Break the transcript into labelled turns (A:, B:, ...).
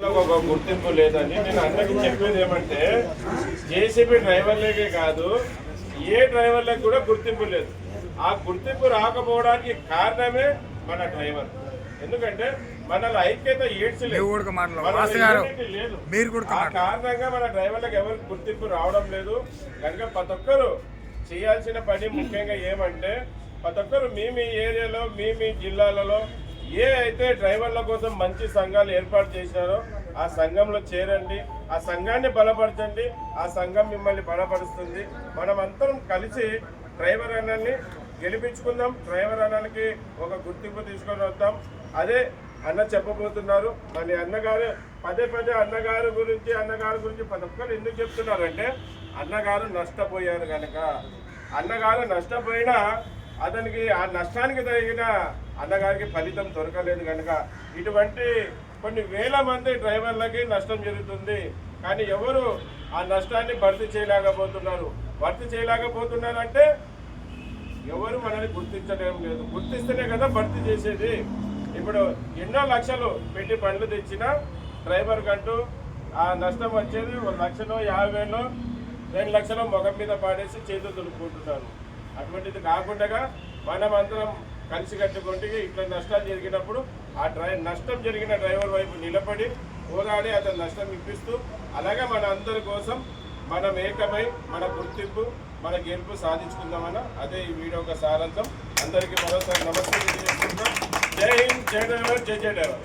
A: ఒక గుర్తింపు లేదని నేను అందరికీ చెప్పేది ఏమంటే జేసీబీ డ్రైవర్లకే కాదు ఏ డ్రైవర్లకు కూడా గుర్తింపు లేదు. ఆ గుర్తింపు రాకపోవడానికి కారణమే మన డ్రైవర్. ఎందుకంటే మనలో ఐక్యత ఏడ్చలేదు, ఆ కారణంగా మన డ్రైవర్లకు ఎవరికి గుర్తింపు రావడం లేదు. కనుక ప్రతి ఒక్కరు చేయాల్సిన పని ముఖ్యంగా ఏమంటే ప్రతి ఒక్కరు మీ ఏరియాలో మీ జిల్లాలలో ఏ అయితే డ్రైవర్ల కోసం మంచి సంఘాలు ఏర్పాటు చేసినారో ఆ సంఘంలో చేరండి, ఆ సంఘాన్ని బలపరచండి, ఆ సంఘం మిమ్మల్ని బలపరుస్తుంది. మనమందరం కలిసి డ్రైవర్ అన్నల్ని గెలిపించుకుందాం, డ్రైవర్ అన్నలకి ఒక గుర్తింపు తీసుకొని వద్దాం. అదే అన్న చెప్పబోతున్నారు. మరి అన్నగారు పదే అన్నగారి గురించి ప్రతి ఒక్కరు ఎందుకు చెప్తున్నారంటే అన్నగారు నష్టపోయారు కనుక. అన్నగారు నష్టపోయినా అతనికి ఆ నష్టానికి తగిన అన్నగారికి ఫలితం దొరకలేదు కనుక ఇటువంటి కొన్ని వేల మంది డ్రైవర్లకి నష్టం జరుగుతుంది. కానీ ఎవరు ఆ నష్టాన్ని భర్తీ చేయలేకపోతున్నారంటే ఎవరు మనల్ని గుర్తించడం లేదు. గుర్తిస్తేనే కదా భర్తీ చేసేది. ఇప్పుడు ఎన్నో లక్షలు పెట్టి బండ్లు తెచ్చినా డ్రైవర్ కంటూ ఆ నష్టం వచ్చేది 1,00,000 50,000 2 లక్షలు మొగం మీద పాడేసి చేతులు దులుపుకుంటున్నారు. అటువంటిది కాకుండా మనమందరం కలిసి కట్టుకుంటే ఇట్లా నష్టాలు జరిగినప్పుడు ఆ నష్టం జరిగిన డ్రైవర్ వైపు నిలబడి పోరాడి అతను నష్టం ఇప్పిస్తూ అలాగే మన అందరి కోసం మనం ఏకమై మన గుర్తింపు మన గెలుపు సాధించుకుందామన్న అదే ఈ వీడియో ఒక సారాంశం. అందరికీ మరోసారి నమస్తే తెలియజేస్తున్నాం. జై హింద్, జై డ్రైవర్, జై డ్రైవర్.